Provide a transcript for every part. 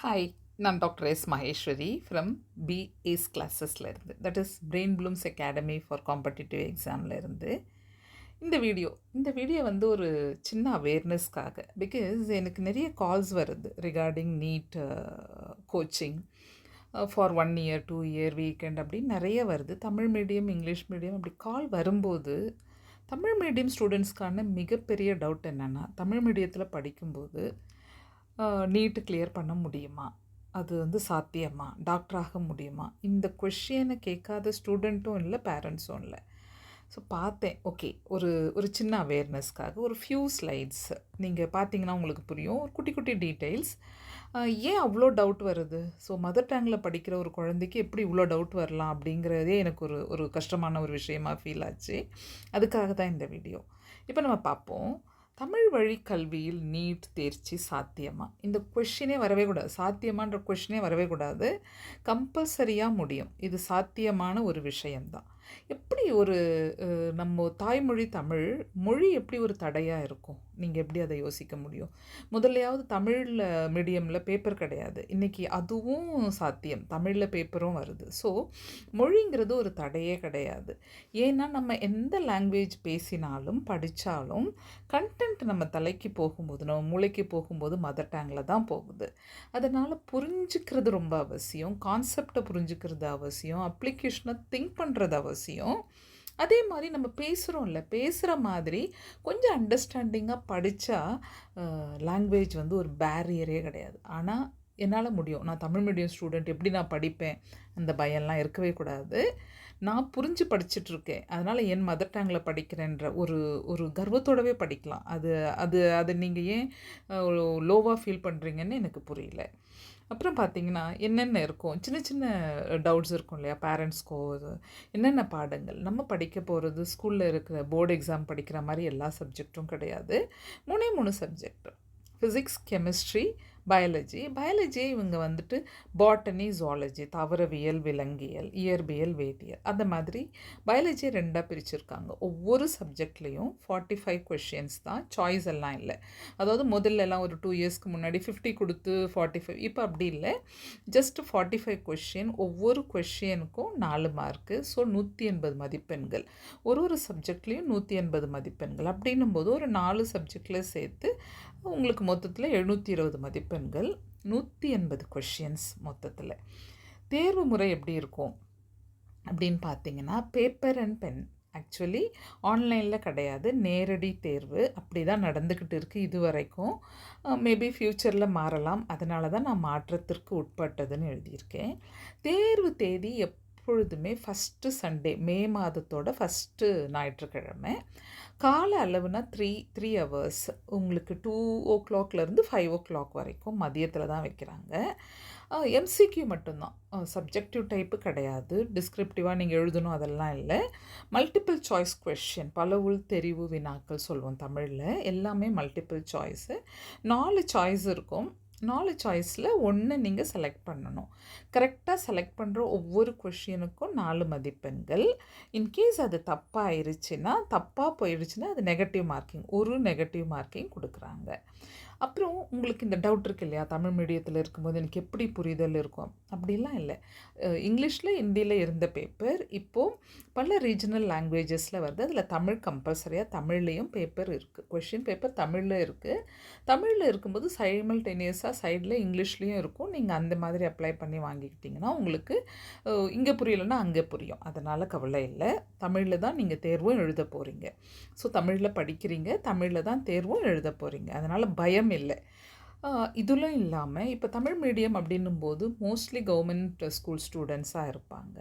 Hi, நான் doctor S Maheswari from பிஏஸ் கிளாஸஸ்லேருந்து, that is Brain Blooms Academy for competitive எக்ஸாம்லேருந்து இந்த வீடியோ வந்து ஒரு சின்ன அவேர்னஸ்க்காக. பிகாஸ் எனக்கு நிறைய கால்ஸ் வருது regarding NEET coaching for 1 year 2 year weekend அப்படின்னு நிறைய வருது. தமிழ் மீடியம், இங்கிலீஷ் மீடியம் அப்படி கால் வரும்போது தமிழ் மீடியம் ஸ்டூடெண்ட்ஸ்க்கான மிகப்பெரிய டவுட் என்னென்னா, தமிழ் மீடியத்தில் படிக்கும்போது நீட்டு கிளியர் பண்ண முடியுமா, அது வந்து சாத்தியமா, டாக்டர் ஆக முடியுமா, இந்த கொஷினை கேட்காத ஸ்டூடெண்ட்டும் இல்லை, பேரண்ட்ஸும் இல்லை. ஸோ பார்த்தேன், ஓகே, ஒரு ஒரு சின்ன அவேர்னஸ்க்காக ஒரு ஃபியூ ஸ்லைட்ஸ் நீங்கள் பார்த்தீங்கன்னா உங்களுக்கு புரியும். ஒரு குட்டி குட்டி டீட்டெயில்ஸ். ஏன் அவ்வளோ டவுட் வருது, ஸோ மதர் டங்கில் படிக்கிற ஒரு குழந்தைக்கு எப்படி இவ்வளோ டவுட் வரலாம் அப்படிங்கிறதே எனக்கு ஒரு ஒரு கஷ்டமான ஒரு விஷயமா ஃபீல் ஆச்சு. அதுக்காக தான் இந்த வீடியோ. இப்போ நம்ம பார்ப்போம், தமிழ் வழி கல்வியில் நீட் தேர்ச்சி சாத்தியமா, இந்த கொஷினே வரவே கூடாது. சாத்தியமான்ற கொஷினே வரவே கூடாது. கம்பல்சரியாக முடியும், இது சாத்தியமான ஒரு விஷயந்தான். எப்படி ஒரு நம்ம தாய்மொழி தமிழ் மொழி எப்படி ஒரு தடையாக இருக்கும், நீங்கள் எப்படி அதை யோசிக்க முடியும்? முதல்லையாவது தமிழில் மீடியமில் பேப்பர் கிடையாது, இன்றைக்கி அதுவும் சாத்தியம், தமிழில் பேப்பரும் வருது. ஸோ மொழிங்கிறது ஒரு தடையே கிடையாது. ஏன்னா நம்ம எந்த லாங்குவேஜ் பேசினாலும் படித்தாலும் கண்டென்ட் நம்ம தலைக்கு போகும்போது, நம்ம மூளைக்கு போகும்போது மதர் டேங்கில் தான் போகுது. அதனால் புரிஞ்சுக்கிறது ரொம்ப அவசியம், கான்செப்டை புரிஞ்சுக்கிறது அவசியம், அப்ளிகேஷனை திங்க் பண்ணுறது அவசியம். அதே மாதிரி நம்ம பேசுகிறோம்ல, பேசுகிற மாதிரி கொஞ்சம் அண்டர்ஸ்டாண்டிங்காக படித்தா லாங்குவேஜ் வந்து ஒரு பேரியரே கிடையாது. ஆனால் என்னால் முடியும், நான் தமிழ் மீடியம் ஸ்டூடெண்ட், எப்படி நான் படிப்பேன், அந்த பயம்லாம் இருக்கவே கூடாது. நான் புரிஞ்சு படிச்சுட்ருக்கேன், அதனால் என் மதர் டேங்கில் படிக்கிறேன்ற ஒரு ஒரு கர்வத்தோடவே படிக்கலாம். அது அது அது நீங்கள் ஏன் லோவாக ஃபீல் பண்ணுறீங்கன்னு எனக்கு புரியல. அப்புறம் பார்த்தீங்கன்னா என்னென்ன இருக்கும், சின்ன சின்ன டவுட்ஸ் இருக்கும் இல்லையா பேரண்ட்ஸ்க்கோ. என்னென்ன பாடங்கள் நம்ம படிக்க போகிறது, ஸ்கூலில் இருக்கிற போர்டு எக்ஸாம் படிக்கிற மாதிரி எல்லா சப்ஜெக்டும் கிடையாது. 3 சப்ஜெக்ட், ஃபிசிக்ஸ், கெமிஸ்ட்ரி, பயாலஜி இவங்க வந்துட்டு பாட்டனி, ஜுவாலஜி, தாவரவியல், விலங்கியல், இயற்பியல், வேதியியல், அந்த மாதிரி பயாலஜி 2ஆக பிரிச்சுருக்காங்க. ஒவ்வொரு சப்ஜெக்ட்லேயும் 45 கொஷின்ஸ் தான், சாய்ஸ் எல்லாம் இல்லை. அதாவது முதல்லலாம் ஒரு 2 இயர்ஸ்க்கு முன்னாடி 50 கொடுத்து 45, இப்போ அப்படி இல்லை, ஜஸ்ட் 45 கொஷின். ஒவ்வொரு கொஷினுக்கும் 4 மார்க்கு. ஸோ 180 மதிப்பெண்கள். ஒரு சப்ஜெக்ட்லேயும் 180 மதிப்பெண்கள். அப்படின்னும் போது ஒரு 4 சப்ஜெக்டில் சேர்த்து உங்களுக்கு மொத்தத்தில் 720 மதிப்பெண்கள், 180 கொஷின்ஸ் மொத்தத்தில். தேர்வு முறை எப்படி இருக்கும் அப்படின்னு பார்த்தீங்கன்னா, பேப்பர் அண்ட் பென். ஆக்சுவலி ஆன்லைனில் கிடையாது, நேரடி தேர்வு அப்படி தான் நடந்துக்கிட்டு இருக்குது இது வரைக்கும். மேபி ஃப்யூச்சரில் மாறலாம், அதனால தான் நான் மாற்றத்திற்கு உட்பட்டதுன்னு எழுதியிருக்கேன். தேர்வு தேதி எப்பொழுதுமே ஃபஸ்ட்டு சண்டே, மே மாதத்தோட ஃபஸ்ட்டு ஞாயிற்றுக்கிழமை. கால அளவுனா 3 ஹவர்ஸ், உங்களுக்கு 2 o'clockலேருந்து 5 o'clock வரைக்கும் மதியத்தில் தான் வைக்கிறாங்க. எம்சிக்யூ மட்டும்தான், சப்ஜெக்டிவ் டைப்பு கிடையாது, டிஸ்கிரிப்டிவாக நீங்கள் எழுதணும் அதெல்லாம் இல்லை. மல்டிபிள் சாய்ஸ் கொஷின், பல உள் தெரிவு வினாக்கள் சொல்லுவோம் தமிழில், எல்லாமே மல்டிபிள் சாய்ஸு. 4 சாய்ஸ் இருக்கும். 4 சாய்ஸில் 1 நீங்கள் செலக்ட் பண்ணணும். கரெக்டாக செலக்ட் பண்ணுற ஒவ்வொரு கொஷினுக்கும் 4 மதிப்பெண்கள். இன்கேஸ் அது தப்பாக போயிடுச்சுன்னா அது நெகட்டிவ் மார்க்கிங், ஒரு நெகட்டிவ் மார்க்கிங் கொடுக்குறாங்க. அப்புறம் உங்களுக்கு இந்த டவுட் இருக்கு இல்லையா, தமிழ் மீடியத்தில் இருக்கும்போது எனக்கு எப்படி புரிதல் இருக்கும், அப்படிலாம் இல்லை. இங்கிலீஷில், ஹிந்தியில் இருந்த பேப்பர் இப்போது பல ரீஜனல் லாங்குவேஜஸில் வருது. அதில் தமிழ் கம்பல்சரியாக, தமிழ்லேயும் பேப்பர் இருக்குது, கொஷின் பேப்பர் தமிழில் இருக்குது. தமிழில் இருக்கும்போது சைமல்டேனியஸாக சைடில் இங்கிலீஷ்லேயும் இருக்கும். நீங்கள் அந்த மாதிரி அப்ளை பண்ணி வாங்கிக்கிட்டிங்கன்னா உங்களுக்கு இங்கே புரியலைன்னா அங்கே புரியும், அதனால் கவலை இல்லை. தமிழில் தான் நீங்கள் தேர்வும் எழுத போகிறீங்க. ஸோ தமிழில் படிக்கிறீங்க, தமிழில் தான் தேர்வும் எழுத போகிறீங்க, அதனால் பயம் இல்லை. இதுலும் இல்லாமல் இப்போ தமிழ் மீடியம் அப்படின்னும்போது மோஸ்ட்லி கவர்மெண்ட் ஸ்கூல் ஸ்டூடெண்ட்ஸாக இருப்பாங்க.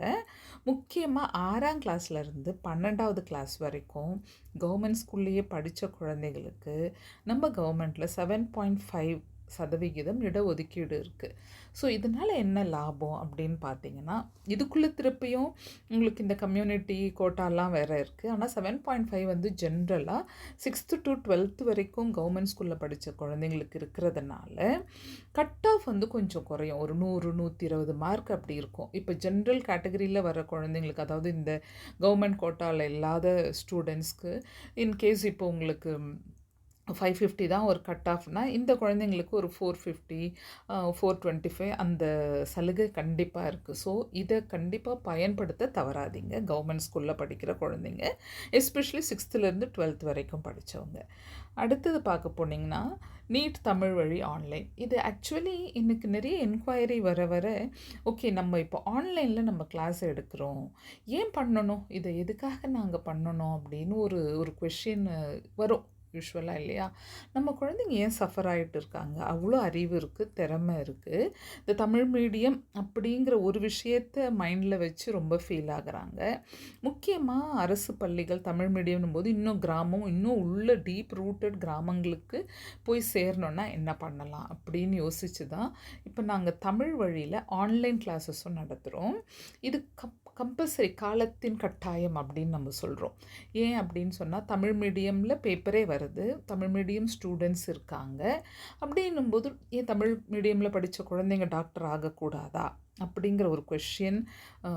முக்கியமாக 6ஆம் கிளாஸ்லேருந்து 12வது கிளாஸ் வரைக்கும் கவர்மெண்ட் ஸ்கூல்லையே படித்த குழந்தைகளுக்கு நம்ம கவர்மெண்ட்டில் 7.5% இடஒதுக்கீடு இருக்குது. ஸோ இதனால் என்ன லாபம் அப்படின்னு பார்த்தீங்கன்னா, இதுக்குள்ளே திருப்பியும் உங்களுக்கு இந்த கம்யூனிட்டி கோட்டாலாம் வேறு இருக்குது. ஆனால் 7.5 வந்து ஜென்ரலாக 6th to 12th வரைக்கும் கவர்மெண்ட் ஸ்கூலில் படித்த குழந்தைங்களுக்கு இருக்கிறதுனால கட் ஆஃப் வந்து கொஞ்சம் குறையும், ஒரு 100 120 மார்க் அப்படி இருக்கும். இப்போ ஜென்ரல் கேட்டகரியில் வர குழந்தைங்களுக்கு, அதாவது இந்த கவர்மெண்ட் கோட்டாவில் இல்லாத ஸ்டூடெண்ட்ஸ்க்கு, இன்கேஸ் இப்போ உங்களுக்கு 550 தான் ஒரு கட் ஆஃப்னா, இந்த குழந்தைங்களுக்கு ஒரு 450, 425 அந்த சலுகை கண்டிப்பா இருக்கு. ஸோ, இத கண்டிப்பா பயன்படுத்த தவறாதீங்க. கவர்மெண்ட் ஸ்கூல்ல படிக்கிற குழந்தைங்க. எஸ்பெஷலி 6த்துலேருந்து 12th வரைக்கும் படிச்சவங்க. அடுத்தது பார்க்க போனீங்கன்னா, நீட் தமிழ் வழி ஆன்லைன். இது ஆக்சுவலி எனக்கு நிறைய என்கொயரி வர வர, ஓகே நம்ம இப்போ ஆன்லைன்ல நம்ம கிளாஸ் எடுக்கிறோம். ஏன் பண்ணணும்? இத எதுக்காக நாங்க பண்ணணும்? அப்படின்னு ஒரு ஒரு கொஸ்டின் வரும். யூசுவலா இல்லையா? நம்ம குழந்தைங்க ஏன் சஃபர் ஆயிட்டு இருக்காங்க? அவ்வளோ அறிவு இருக்கு, திறமை இருக்கு. இந்த தமிழ் மீடியம் அப்படிங்கிற ஒரு விஷயத்த மைண்ட்ல வச்சு ரொம்ப ஃபீல் ஆகுறாங்க. முக்கியமா அரசு பள்ளிகள் தமிழ் மீடியம்னும் போது இன்னும் கிராமம், இன்னும் உள்ள டீப் ரூட்டட் கிராமங்களுக்கு போய் சேரணும்னா என்ன பண்ணலாம்? அப்படின்னு யோசிச்சு தான் இப்போ நாங்க தமிழ் வழியில ஆன்லைன் கிளாஸஸும் நடத்துறோம். இது கம்பல்சரி காலத்தின் கட்டாயம் அப்படின்னு நம்ம சொல்றோம். ஏன் அப்படின்னு சொன்னா, தமிழ் மீடியம்ல பேப்பரே வருது. தமிழ் மீடியம் ஸ்டூடெண்ட்ஸ் இருக்காங்க. அப்படின்னும்போது, ஏன் தமிழ் மீடியம்ல படிச்ச குழந்தைங்க டாக்டர் ஆகக்கூடாதா? அப்படிங்கிற ஒரு கொஸ்டின் அ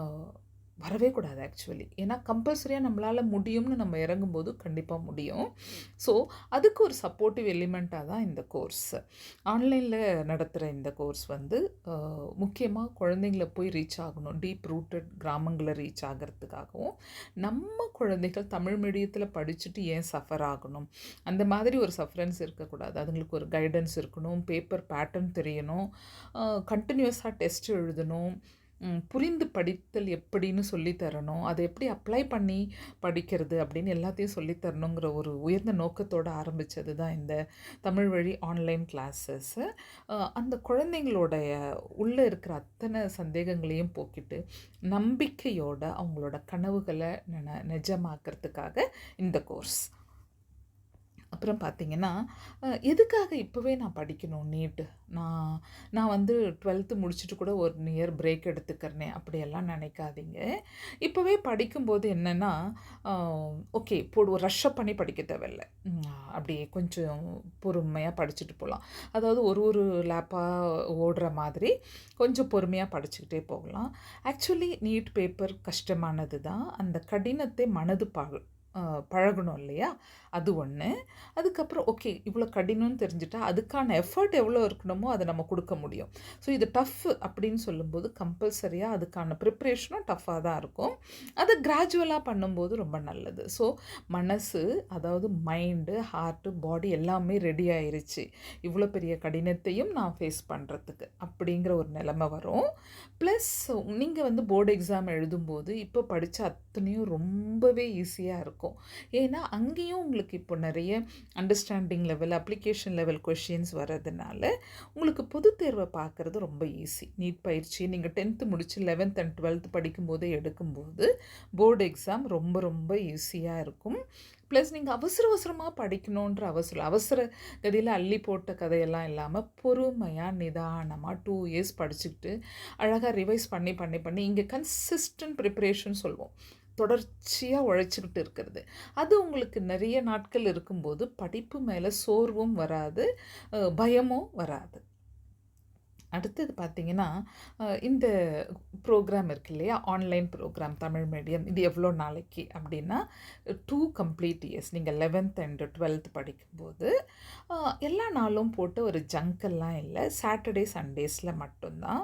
வரவே கூடாது ஆக்சுவலி. ஏன்னா கம்பல்சரியா நம்மளால முடியும்னு நம்ம இறங்கும்போது கண்டிப்பா முடியும். ஸோ, அதுக்கு ஒரு சப்போர்ட்டிவ் எலிமெண்ட்டா தான் இந்த கோர்ஸ். ஆன்லைன்ல நடத்துற இந்த கோர்ஸ் வந்து அ முக்கியமா குழந்தைங்கள போய் ரீச் ஆகணும். டீப் ரூட்டட் கிராமங்கள ரீச் ஆகறதுக்காகவும், நம்ம குழந்தைகள் தமிழ் மீடியத்தில படிச்சுட்டு ஏன் சஃபர் ஆகணும்? அந்த மாதிரி ஒரு சஃபரன்ஸ் இருக்கக்கூடாது. அதுங்களுக்கு ஒரு கைடன்ஸ் இருக்கணும். பேப்பர் பேட்டர்ன் தெரியணும். கன்டினியூஸா டெஸ்ட் எழுதணும். புரிந்து படித்தல் எப்படின்னு சொல்லி தரணும். அதை எப்படி அப்ளை பண்ணி படிக்கிறது அப்படின்னு எல்லாத்தையும் சொல்லி தரணுங்கிற ஒரு உயர்ந்த நோக்கத்தோட ஆரம்பிச்சது தான் இந்த தமிழ் வழி ஆன்லைன் கிளாஸஸ். அந்த குழந்தைங்களோடைய உள்ள இருக்கிற அத்தனை சந்தேகங்களையும் போக்கிட்டு, நம்பிக்கையோட அவங்களோட கனவுகளை நிஜமாக்கறதுக்காக இந்த கோர்ஸ். அப்புறம் பார்த்தீங்கன்னா, எதுக்காக இப்போவே நான் படிக்கணும் நீட்? நான் நான் வந்து 12th முடிச்சுட்டு கூட 1 இயர் பிரேக் எடுத்துக்கிறனே, அப்படியெல்லாம் நினைக்காதீங்க. இப்போவே படிக்கும்போது என்னன்னா, அ ஓகே ஒரு ரஷ்ஷப் பண்ணி படிக்க தேவையில்ல. அப்படியே கொஞ்சம் பொறுமையா படிச்சுட்டு போலாம். அதாவது ஒரு ஒரு லேப்பா ஓடுற மாதிரி கொஞ்சம் பொறுமையா படிச்சுக்கிட்டே போகலாம். ஆக்சுவலி நீட் பேப்பர் கஷ்டமானது தான். அந்த கடினத்தை மனது பழகணும் இல்லையா? அது ஒண்ணு. அதுக்கப்புறம் ஓகே இவ்வளோ கடினம்னு தெரிஞ்சுட்டா, அதுக்கான எஃபர்ட் எவ்வளோ இருக்கணுமோ அத நம்ம குடுக்க முடியும். ஸோ இது டஃப் அப்படின்னு சொல்லும்போது கம்பல்சரியா அதுக்கான ப்ரிப்பரேஷனும் டஃப்பா தான் இருக்கும். அத கிராஜுவலா பண்ணும்போது ரொம்ப நல்லது. ஸோ மனசு, அதாவது மைண்டு, ஹார்ட்டு, பாடி எல்லாமே ரெடி ஆயிருச்சு. இவ்வளோ பெரிய கடினத்தையும் நான் ஃபேஸ் பண்றதுக்கு. அப்படிங்கிற ஒரு நிலைமை வரும். ப்ளஸ் நீங்க வந்து போர்டு எக்ஸாம் எழுதும்போது, இப்போ படிச்ச அத்தனையும் ரொம்பவே ஈஸியா இருக்கும். ஏன்னா, அங்கேயும் உங்களுக்கு இப்போ நெறைய understanding level, application level questions வர்றதுனால, உங்களுக்கு பொதுத் தேர்வ பார்க்கறது ரொம்ப ஈஸி. நீட் பயிற்சி நீங்க 10th முடிச்சு 11th அண்ட் 12th படிக்கும்போதே எடுக்கும்போது, போர்டு எக்ஸாம் ரொம்ப ரொம்ப ஈஸியா இருக்கும். ப்ளஸ் நீங்க அவசர அவசரமா படிக்கணுன்ற அவசர கதியில அள்ளி போட்ட கதையெல்லாம் இல்லாம, பொறுமையா, நிதானமா 2 இயர்ஸ் படிச்சுக்கிட்டு, அழகா ரிவைஸ் பண்ணி பண்ணி பண்ணி இங்க கன்சிஸ்டன்ட் ப்ரிப்பரேஷன் சொல்வோம். தொடர்ச்சியா உழைச்சுக்கிட்டு இருக்கிறது. அது உங்களுக்கு நிறைய நாட்கள் இருக்கும்போது, படிப்பு மேல சோர்வும் வராது, பயமும் வராது. அடுத்தது பார்த்தீங்கன்னா, இந்த ப்ரோக்ராம் இருக்கு இல்லையா? Online programme Tamil medium. இது எவ்வளோ நாளைக்கு அப்படின்னா, 2 கம்ப்ளீட் இயர்ஸ். நீங்க 11th அண்ட் 12th படிக்கும்போது, அ எல்லா நாளும் போட்டு ஒரு ஜங்க்கெல்லாம் இல்ல. சாட்டர்டே, சண்டேஸில மட்டும்தான்.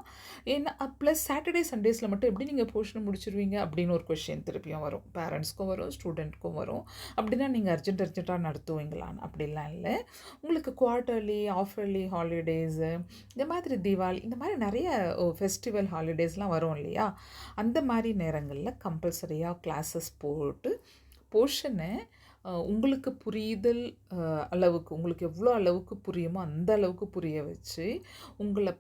ஏன்னா ப்ளஸ் சாட்டர்டே, சண்டேஸில மட்டும் எப்படி நீங்க போர்ஷன முடிச்சுருவீங்க? அப்படின்னு ஒரு கொஸ்டின் திருப்பியும் வரும். பேரண்ட்ஸ்க்கும் வரும், ஸ்டூடெண்ட்க்கும் வரும். அப்படின்னா நீங்க அர்ஜென்ட்டா நடத்துவீங்களான்னு? அப்படிலாம் இல்ல. உங்களுக்கு குவார்ட்டர்லி, ஹாஃப் இயர்லி ஹாலிடேஸு இந்த மாதிரி தீபாவளி இந்த மாதிரி நிறைய ஃபெஸ்டிவல் ஹாலிடேஸ்லாம் வரும் இல்லையா? அந்த மாதிரி நேரங்கள்ல கம்பல்சரியா கிளாஸஸ் போட்டு போர்ஷனை உங்களுக்கு புரிதல் அளவுக்கு உங்களுக்கு எவ்வளோ அளவுக்கு புரியுமோ அந்த அளவுக்கு புரிய வச்சு உங்களை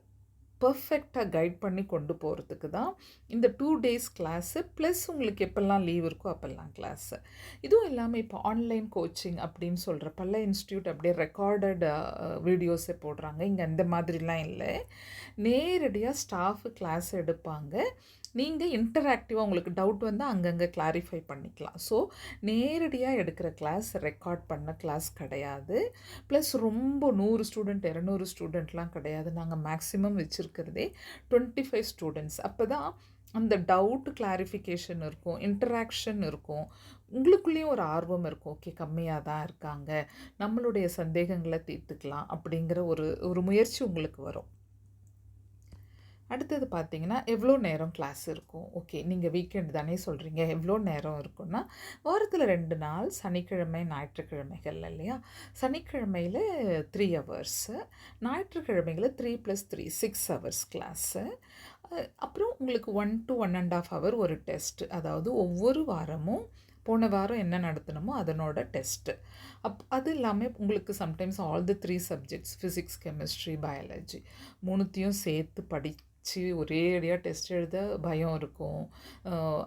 பெர்ஃபெக்டாக கைட் பண்ணி கொண்டு போகிறதுக்கு தான் இந்த 2 டேஸ் கிளாஸு ப்ளஸ் உங்களுக்கு எப்போல்லாம் லீவ் இருக்கோ அப்போல்லாம் கிளாஸு. இதுவும் இல்லாமல் இப்போ ஆன்லைன் கோச்சிங் அப்படின்னு சொல்கிற பல இன்ஸ்டியூட் அப்படியே ரெக்கார்டட் வீடியோஸை போடுறாங்க. இங்கே அந்த மாதிரிலாம் இல்லை. நேரடியாக ஸ்டாஃபு கிளாஸ் எடுப்பாங்க. நீங்கள் இன்டராக்டிவாக உங்களுக்கு டவுட் வந்தால் அங்கங்கே கிளாரிஃபை பண்ணிக்கலாம். ஸோ நேரடியாக எடுக்கிற கிளாஸ் ரெக்கார்ட் பண்ண கிளாஸ் கிடையாது. ப்ளஸ் ரொம்ப 100 ஸ்டூடெண்ட் 200 ஸ்டூடெண்ட்லாம் கிடையாது. நாங்கள் மேக்ஸிமம் வச்சுருக்கிறதே 25 ஸ்டூடெண்ட்ஸ். அப்போ தான் அந்த டவுட் கிளாரிஃபிகேஷன் இருக்கும், இன்டராக்ஷன் இருக்கும், உங்களுக்குள்ளேயும் ஒரு ஆர்வம் இருக்கும். ஓகே, கம்மியாக தான் இருக்காங்க, நம்மளுடைய சந்தேகங்களை தீர்த்துக்கலாம் அப்படிங்கிற ஒரு முயற்சி உங்களுக்கு வரும். அடுத்தது பார்த்தீங்கன்னா, எவ்வளோ நேரம் கிளாஸ் இருக்கும்? ஓகே, நீங்கள் வீக்கெண்ட் தானே சொல்கிறீங்க, எவ்வளோ நேரம் இருக்குன்னா, வாரத்தில் 2 நாள் சனிக்கிழமை, ஞாயிற்றுக்கிழமைகள் இல்லையா? சனிக்கிழமையில் 3 ஹவர்ஸு, ஞாயிற்றுக்கிழமைகளில் 3 + 3 6 ஹவர்ஸ் கிளாஸு. அப்புறம் உங்களுக்கு 1 to 1.5 ஹவர் ஒரு டெஸ்ட்டு. அதாவது ஒவ்வொரு வாரமும் போன வாரம் என்ன நடத்தினமோ அதனோட டெஸ்ட்டு. அது இல்லாமல் உங்களுக்கு sometimes all the 3 subjects physics, chemistry, biology 3த்தையும் சேர்த்து படித்து ஒரே அடியாக டெஸ்ட் எழுத பயம் இருக்கும்.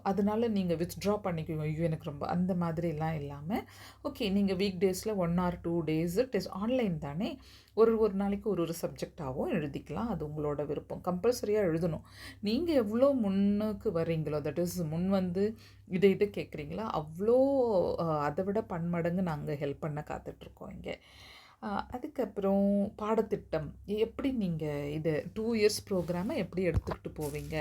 அதனால நீங்கள் வித்ட்ரா பண்ணிக்குவீங்க, ஐயோ எனக்கு ரொம்ப அந்த மாதிரிலாம் இல்லாமல் ஓகே, நீங்கள் வீக் டேஸில் 1 or 2 days டெஸ்ட் ஆன்லைன் தானே, ஒரு நாளைக்கு ஒரு சப்ஜெக்டாகவும் எழுதிக்கலாம். அது உங்களோட விருப்பம். கம்பல்சரியாக எழுதணும். நீங்கள் எவ்வளோ முன்னுக்கு வர்றீங்களோ, தட் இஸ் முன் வந்து இதை கேட்குறீங்களா, அவ்வளோ அதை விட பன்மடங்கு நாங்கள் ஹெல்ப் பண்ண காத்துட்ருக்கோம் இங்கே. அதுக்கப்புறம் பாடத்திட்டம் எப்படி நீங்கள் இது 2 இயர்ஸ் ப்ரோக்ராமை எப்படி எடுத்துக்கிட்டு போவீங்க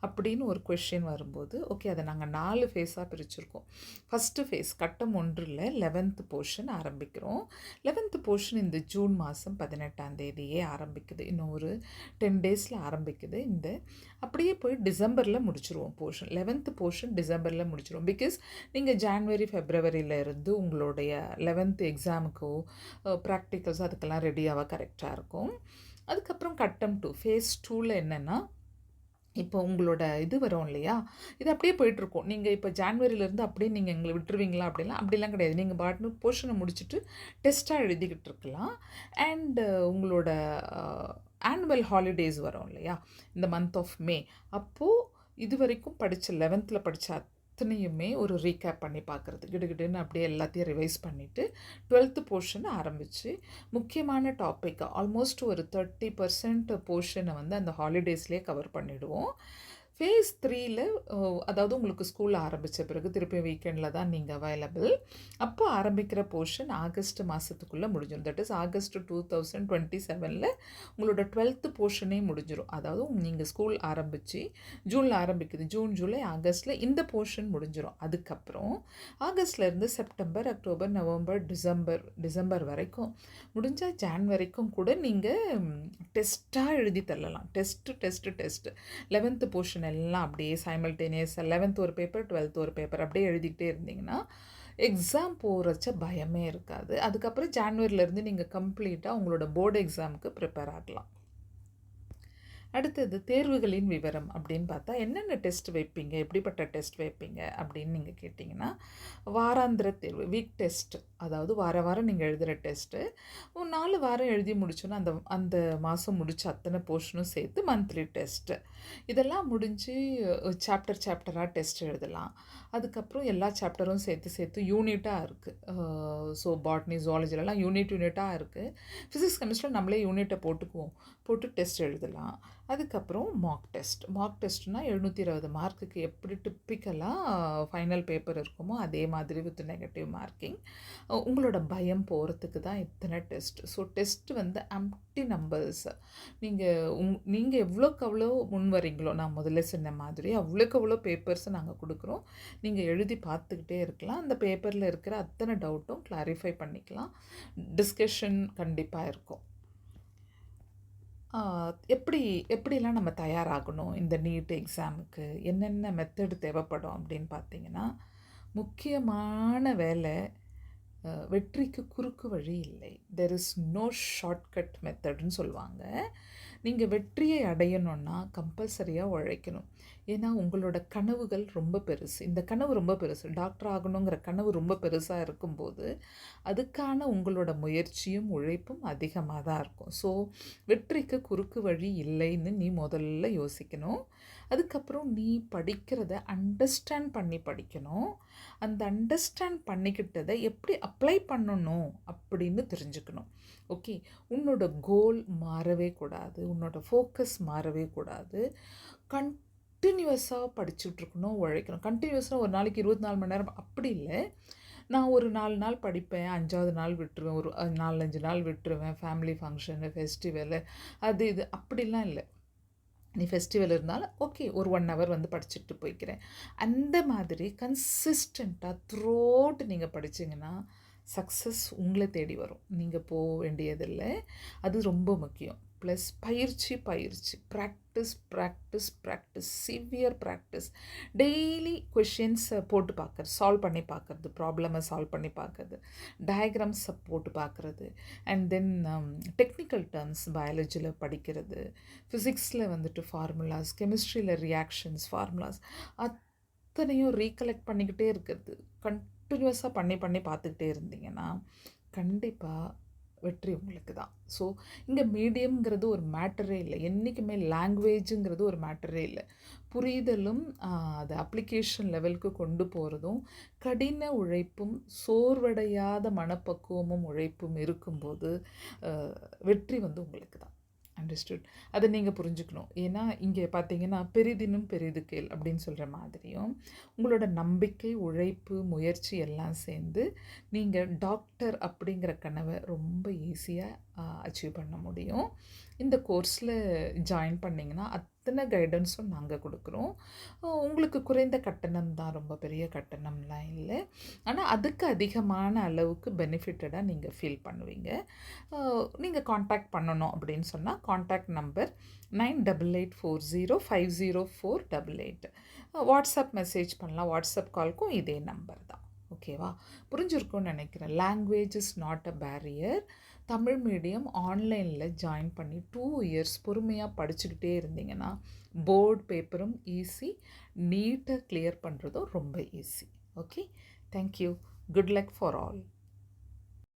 அப்படின்னு ஒரு கொஷின் வரும்போது, ஓகே, அதை நாங்கள் 4 ஃபேஸாக பிரிச்சுருக்கோம். ஃபஸ்ட்டு ஃபேஸ் கட்டம் 1ல் 11th போர்ஷன் ஆரம்பிக்கிறோம். 11th போர்ஷன் இந்த ஜூன் மாதம் 18ஆம் தேதியே ஆரம்பிக்குது. இன்னும் ஒரு 10 டேஸில் ஆரம்பிக்குது. அப்படியே போய் டிசம்பரில் முடிச்சிருவோம் போர்ஷன். 11th போர்ஷன் டிசம்பரில் முடிச்சிருவோம். பிகாஸ் நீங்கள் ஜான்வரி, ஃபெப்ரவரியில் இருந்து உங்களுடைய 11th எக்ஸாமுக்கோ ப்ராக்டிக்கல்ஸ் அதுக்கெல்லாம் ரெடியாக கரெக்டாக இருக்கும். அதுக்கப்புறம் கட்டம் 2 ஃபேஸ் 2ல் என்னென்னா, இப்போ உங்களோட இது வரும் இல்லையா, இது அப்படியே போயிட்டுருக்கோம். நீங்கள் இப்போ ஜான்வரியிலேருந்து அப்படியே நீங்கள் எங்களை விட்டுருவீங்களா அப்படிலாம் கிடையாது. நீங்கள் பாட்னு போர்ஷனை முடிச்சுட்டு டெஸ்ட்டாக எழுதிக்கிட்டு இருக்கலாம். அண்டு உங்களோட ஆனுவல் ஹாலிடேஸ் வரும் இல்லையா, இந்த மந்த் ஆஃப் மே, அப்போது இது வரைக்கும் படித்த 11th படித்த அத்தனையுமே ஒரு ரீகேப் பண்ணி பார்க்குறது, கிடுகிடுன்னு அப்படியே எல்லாத்தையும் ரிவைஸ் பண்ணிவிட்டு 12th போர்ஷனை ஆரம்பித்து முக்கியமான டாபிக் ஆல்மோஸ்ட் ஒரு 30% போர்ஷனை வந்து அந்த ஹாலிடேஸ்லேயே கவர் பண்ணிவிடுவோம். ஃபேஸ் 3ல் அதாவது உங்களுக்கு ஸ்கூல் ஆரம்பித்த பிறகு திருப்பி வீக்கெண்டில் தான் நீங்கள் அவைலபிள். அப்போ ஆரம்பிக்கிற போர்ஷன் ஆகஸ்ட் மாதத்துக்குள்ளே முடிஞ்சிடும். தட் இஸ் ஆகஸ்ட் 2027ல் உங்களோட 12th போர்ஷனே முடிஞ்சிடும். அதாவது நீங்கள் ஸ்கூல் ஆரம்பித்து ஜூனில் ஆரம்பிக்குது, ஜூன், ஜூலை, ஆகஸ்ட்டில் இந்த போர்ஷன் முடிஞ்சிடும். அதுக்கப்புறம் ஆகஸ்ட்லேருந்து செப்டம்பர், அக்டோபர், நவம்பர், டிசம்பர் வரைக்கும், முடிஞ்சால் ஜான் வரைக்கும் கூட நீங்கள் டெஸ்ட்டாக எழுதி தள்ளலாம். டெஸ்ட்டு 11th போர்ஷன் எல்லாம் அப்படியே சைமல்டேனியஸ் 11th ஒரு பேப்பர், 12th ஒரு பேப்பர் அப்படியே எழுதிக்கிட்டே இருந்தீங்கன்னா எக்ஸாம் போகிறச்ச பயமே இருக்காது. அதுக்கப்புறம் ஜான்வரியிலேருந்து நீங்கள் கம்ப்ளீட்டாக உங்களோட போர்டு எக்ஸாமுக்கு ப்ரிப்பேர் ஆகலாம். அடுத்தது தேர்வுகளின் விவரம் அப்படின்னு பார்த்தா, என்னென்ன டெஸ்ட் வைப்பீங்க, எப்படிப்பட்ட டெஸ்ட் வைப்பீங்க அப்படின்னு நீங்கள் கேட்டிங்கன்னா, வாராந்திர தேர்வு வீக் டெஸ்ட், அதாவது வாரம் நீங்கள் எழுதுகிற டெஸ்ட்டு 4 வாரம் எழுதி முடிச்சோன்னா அந்த மாதம் முடிச்ச அத்தனை போர்ஷனும் சேர்த்து மந்த்லி டெஸ்ட்டு. இதெல்லாம் முடிஞ்சு சாப்டராக டெஸ்ட் எழுதலாம். அதுக்கப்புறம் எல்லா சாப்டரும் சேர்த்து யூனிட்டாக இருக்குது. ஸோ பாட்னி, ஜுவாலஜிலலாம் யூனிட்டாக இருக்குது. ஃபிசிக்ஸ், கெமிஸ்ட்ரியில் நம்மளே யூனிட்டை போட்டு டெஸ்ட் எழுதலாம். அதுக்கப்புறம் மார்க் டெஸ்ட்னால் 720 மார்க்குக்கு எப்படி டிப்பிக்கலாக ஃபைனல் பேப்பர் இருக்குமோ அதே மாதிரி வித் நெகட்டிவ் மார்க்கிங். உங்களோட பயம் போகிறதுக்கு தான் இத்தனை டெஸ்ட். ஸோ டெஸ்ட் வந்து எம்ப்டி நம்பர்ஸ். நீங்கள் எவ்வளோக்கு அவ்வளோ முன் வரீங்களோ, நான் முதல்ல சொன்ன மாதிரி அவ்வளோக்கு அவ்வளோ பேப்பர்ஸை நாங்கள் கொடுக்குறோம். நீங்கள் எழுதி பார்த்துக்கிட்டே இருக்கலாம். அந்த பேப்பரில் இருக்கிற அத்தனை டவுட்டும் கிளாரிஃபை பண்ணிக்கலாம். டிஸ்கஷன் கண்டிப்பாக இருக்கும். எப்படிலாம் நம்ம தயாராகணும் இந்த நீட் எக்ஸாமுக்கு, என்னென்ன மெத்தடு தேவைப்படும் அப்படின்னு பார்த்தீங்கன்னா, முக்கியமான வேலை, வெற்றிக்கு குறுக்கு வழி இல்லை. தெர் இஸ் நோ ஷார்ட்கட் மெத்தட்னு சொல்லுவாங்க. நீங்கள் வெற்றியை அடையணுன்னா கம்பல்சரியாக உழைக்கணும். ஏன்னா உங்களோட கனவுகள் ரொம்ப பெருசு. இந்த கனவு ரொம்ப பெருசு, டாக்டர் ஆகணுங்கிற கனவு ரொம்ப பெருசாக இருக்கும்போது அதுக்கான உங்களோட முயற்சியும் உழைப்பும் அதிகமாக தான் இருக்கும். ஸோ வெற்றிக்கு குறுக்கு வழி இல்லைன்னு நீ முதல்ல யோசிக்கணும். அதுக்கப்புறம் நீ படிக்கிறத அண்டர்ஸ்டாண்ட் பண்ணி படிக்கணும். அந்த அண்டர்ஸ்டாண்ட் பண்ணிக்கிட்டதை எப்படி அப்ளை பண்ணணும் அப்படின்னு தெரிஞ்சுக்கணும். ஓகே, உன்னோட கோல் மாறவே கூடாது, உன்னோட ஃபோக்கஸ் மாறவே கூடாது. கண்டினியூவஸாக படிச்சுட்ருக்கணும், உழைக்கணும். கண்டினியூவஸாக ஒரு நாளைக்கு 24 மணி நேரம் அப்படி இல்லை. நான் ஒரு 4 நாள் படிப்பேன், 5வது நாள் விட்டுருவேன், ஒரு 4, 5 நாள் விட்டுருவேன். ஃபேமிலி ஃபங்க்ஷனு, ஃபெஸ்டிவலு அது இது அப்படிலாம் இல்லை. நீ ஃபெஸ்டிவல் இருந்தாலும் ஓகே, ஒரு 1 ஹவர் வந்து படிச்சுட்டு போய்க்கிறேன். அந்த மாதிரி கன்சிஸ்டண்ட்டாக த்ரூஅவுட் நீங்கள் படிச்சீங்கன்னா, சக்ஸஸ் உங்களை தேடி வரும். நீங்கள் போ வேண்டியதில்லை. அது ரொம்ப முக்கியம். ப்ளஸ் பயிற்சி, ப்ராக்டிஸ், சிவியர் ப்ராக்டிஸ். டெய்லி கொஷின்ஸை போட்டு பார்க்குறது, சால்வ் பண்ணி பார்க்குறது, ப்ராப்ளமை சால்வ் பண்ணி பார்க்குறது, டயக்ராம்ஸை போட்டு பார்க்குறது, அண்ட் தென் டெக்னிக்கல் டேர்ம்ஸ் பயாலஜியில் படிக்கிறது, ஃபிசிக்ஸில் வந்துட்டு ஃபார்முலாஸ், கெமிஸ்ட்ரியில் ரியாக்ஷன்ஸ் ஃபார்முலாஸ் அத்தனையும் ரீகலெக்ட் பண்ணிக்கிட்டே இருக்கிறது. கண்டினியூஸாக பண்ணி பார்த்துக்கிட்டே இருந்தீங்கன்னா கண்டிப்பாக வெற்றி உங்களுக்கு தான். ஸோ இங்கே மீடியம்ங்கிறது ஒரு மேட்டரே இல்லை. என்றைக்குமே லாங்குவேஜுங்கிறது ஒரு மேட்டரே இல்லை. புரிதலும் அது அப்ளிகேஷன் லெவலுக்கு கொண்டு போகிறதும் கடின உழைப்பும் சோர்வடையாத மனப்பக்குவமும் உழைப்பும் இருக்கும்போது வெற்றி வந்து உங்களுக்கு தான். அண்டர்ஸ்டுட். அதை நீங்கள் புரிஞ்சுக்கணும். ஏன்னா இங்கே பார்த்தீங்கன்னா பெரிதினும் பெரிது கேள் அப்படின்னு சொல்கிற மாதிரியும் உங்களோட நம்பிக்கை, உழைப்பு, முயற்சி எல்லாம் சேர்ந்து நீங்கள் டாக்டர் அப்படிங்கிற கனவை ரொம்ப ஈஸியாக அச்சீவ் பண்ண முடியும். இந்த கோர்ஸில் ஜாயின் பண்ணிங்கன்னா அத்தனை கைடன்ஸும் நாங்கள் கொடுக்குறோம். உங்களுக்கு குறைந்த கட்டணம் தான், ரொம்ப பெரிய கட்டணம்லாம் இல்லை. ஆனால் அதுக்கு அதிகமான அளவுக்கு பெனிஃபிட்டடாக நீங்கள் ஃபீல் பண்ணுவீங்க. நீங்கள் காண்டாக்ட் பண்ணணும் அப்படின்னு சொன்னால் காண்டாக்ட் நம்பர் 9884050488. வாட்ஸ்அப் மெசேஜ் பண்ணலாம். வாட்ஸ்அப் கால்க்கும் இதே நம்பர் தான். ஓகேவா? புரிஞ்சிருக்கும்னு நினைக்கிறேன். Language is not a barrier. Tamil medium ஆன்லைனில் ஜாயின் பண்ணி 2 இயர்ஸ் பொறுமையாக படிச்சுக்கிட்டே இருந்தீங்கன்னா போர்டு பேப்பரும் ஈஸி, நீட்டாக கிளியர் பண்ணுறதும் ரொம்ப easy. Okay, thank you. Good luck for all.